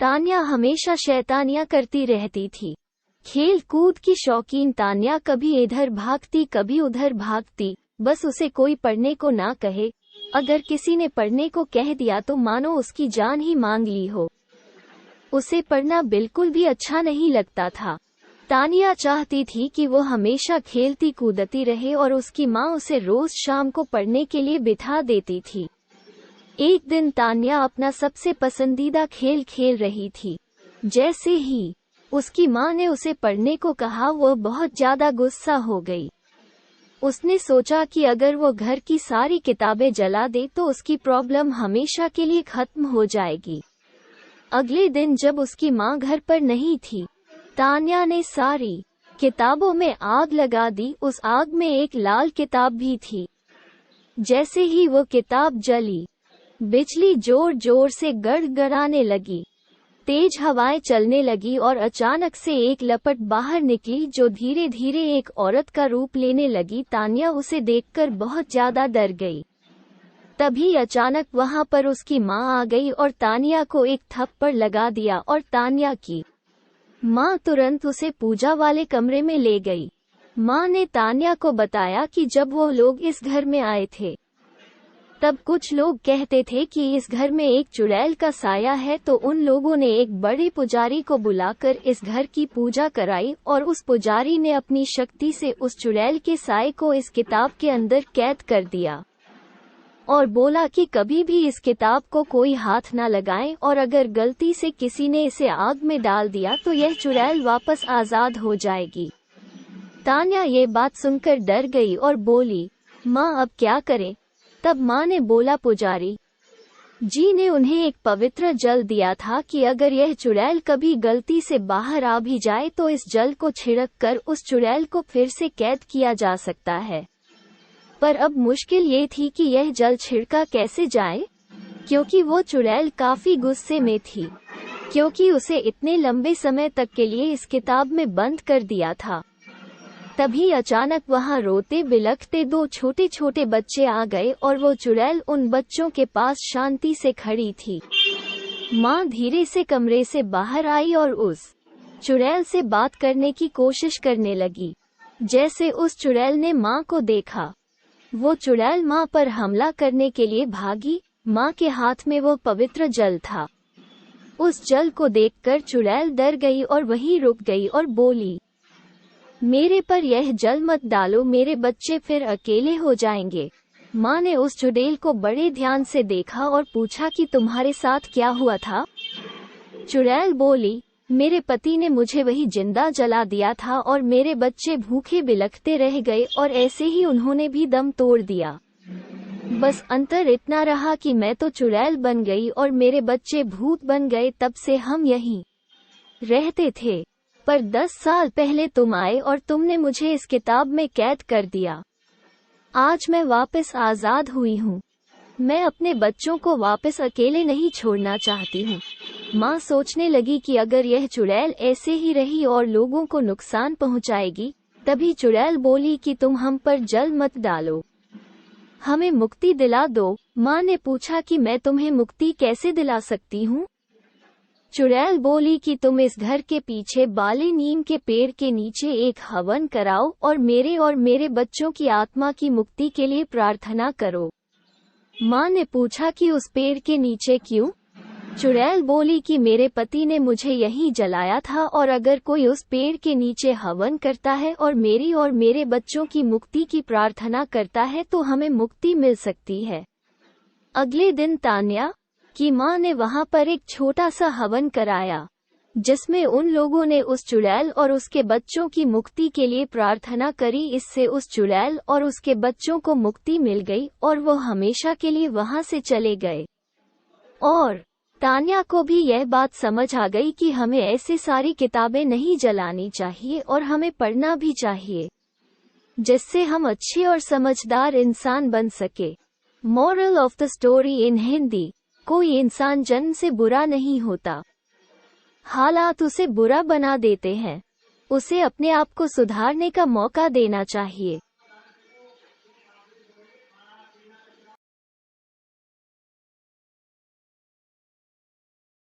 तान्या हमेशा शैतानियां करती रहती थी। खेल कूद की शौकीन तान्या कभी इधर भागती कभी उधर भागती, बस उसे कोई पढ़ने को ना कहे। अगर किसी ने पढ़ने को कह दिया तो मानो उसकी जान ही मांग ली हो। उसे पढ़ना बिल्कुल भी अच्छा नहीं लगता था। तान्या चाहती थी कि वो हमेशा खेलती कूदती रहे और उसकी माँ उसे रोज शाम को पढ़ने के लिए बिठा देती थी। एक दिन तान्या अपना सबसे पसंदीदा खेल खेल रही थी। जैसे ही उसकी माँ ने उसे पढ़ने को कहा, वो बहुत ज्यादा गुस्सा हो गई। उसने सोचा कि अगर वो घर की सारी किताबें जला दे तो उसकी प्रॉब्लम हमेशा के लिए खत्म हो जाएगी। अगले दिन जब उसकी माँ घर पर नहीं थी, तान्या ने सारी किताबों में आग लगा दी। उस आग में एक लाल किताब भी थी। जैसे ही वो किताब जली, बिजली जोर जोर से गड़गड़ाने लगी, तेज हवाएं चलने लगी और अचानक से एक लपट बाहर निकली जो धीरे धीरे एक औरत का रूप लेने लगी। तान्या उसे देखकर बहुत ज्यादा डर गई। तभी अचानक वहां पर उसकी माँ आ गई और तान्या को एक थप्पड़ लगा दिया और तान्या की माँ तुरंत उसे पूजा वाले कमरे में ले गई। माँ ने तान्या को बताया कि जब वो लोग इस घर में आए थे तब कुछ लोग कहते थे कि इस घर में एक चुड़ैल का साया है, तो उन लोगों ने एक बड़े पुजारी को बुलाकर इस घर की पूजा कराई और उस पुजारी ने अपनी शक्ति से उस चुड़ैल के साये को इस किताब के अंदर कैद कर दिया और बोला कि कभी भी इस किताब को कोई हाथ ना लगाएं और अगर गलती से किसी ने इसे आग में डाल दिया तो यह चुड़ैल वापस आजाद हो जाएगी। तान्या ये बात सुनकर डर गई और बोली, माँ अब क्या करें? तब माँ ने बोला, पुजारी जी ने उन्हें एक पवित्र जल दिया था कि अगर यह चुड़ैल कभी गलती से बाहर आ भी जाए तो इस जल को छिड़क कर उस चुड़ैल को फिर से कैद किया जा सकता है। पर अब मुश्किल ये थी कि यह जल छिड़का कैसे जाए, क्योंकि वो चुड़ैल काफी गुस्से में थी, क्योंकि उसे इतने लंबे समय तक के लिए इस किताब में बंद कर दिया था। तभी अचानक वहां रोते बिलखते दो छोटे छोटे बच्चे आ गए और वो चुड़ैल उन बच्चों के पास शांति से खड़ी थी। माँ धीरे से कमरे से बाहर आई और उस चुड़ैल से बात करने की कोशिश करने लगी। जैसे उस चुड़ैल ने माँ को देखा, वो चुड़ैल माँ पर हमला करने के लिए भागी। माँ के हाथ में वो पवित्र जल था। उस जल को देखकर चुड़ैल डर गई और वहीं रुक गई और बोली, मेरे पर यह जल मत डालो, मेरे बच्चे फिर अकेले हो जाएंगे। माँ ने उस चुड़ैल को बड़े ध्यान से देखा और पूछा कि तुम्हारे साथ क्या हुआ था? चुड़ैल बोली, मेरे पति ने मुझे वही जिंदा जला दिया था और मेरे बच्चे भूखे बिलखते रह गए और ऐसे ही उन्होंने भी दम तोड़ दिया। बस अंतर इतना रहा कि मैं तो चुड़ैल बन गई और मेरे बच्चे भूत बन गए। तब से हम यहीं रहते थे, पर 10 साल पहले तुम आए और तुमने मुझे इस किताब में कैद कर दिया। आज मैं वापस आजाद हुई हूँ। मैं अपने बच्चों को वापस अकेले नहीं छोड़ना चाहती हूँ। माँ सोचने लगी कि अगर यह चुड़ैल ऐसे ही रही और लोगों को नुकसान पहुँचाएगी। तभी चुड़ैल बोली कि तुम हम पर जल मत डालो, हमें मुक्ति दिला दो। माँ ने पूछा कि मैं तुम्हें मुक्ति कैसे दिला सकती हूँ? चुड़ैल बोली कि तुम इस घर के पीछे बाले नीम के पेड़ के नीचे एक हवन कराओ और मेरे बच्चों की आत्मा की मुक्ति के लिए प्रार्थना करो। माँ ने पूछा कि उस पेड़ के नीचे क्यों? चुड़ैल बोली कि मेरे पति ने मुझे यहीं जलाया था और अगर कोई उस पेड़ के नीचे हवन करता है और मेरे बच्चों की मुक्ति की प्रार्थना करता है तो हमें मुक्ति मिल सकती है। अगले दिन तान्या की माँ ने वहां पर एक छोटा सा हवन कराया, जिसमें उन लोगों ने उस चुड़ैल और उसके बच्चों की मुक्ति के लिए प्रार्थना करी। इससे उस चुड़ैल और उसके बच्चों को मुक्ति मिल गई और वो हमेशा के लिए वहां से चले गए। और तान्या को भी यह बात समझ आ गई कि हमें ऐसे सारी किताबें नहीं जलानी चाहिए और हमें पढ़ना भी चाहिए, जिससे हम अच्छे और समझदार इंसान बन सके। Moral of the story in Hindi, कोई इंसान जन्म से बुरा नहीं होता, हालात उसे बुरा बना देते हैं। उसे अपने आप को सुधारने का मौका देना चाहिए।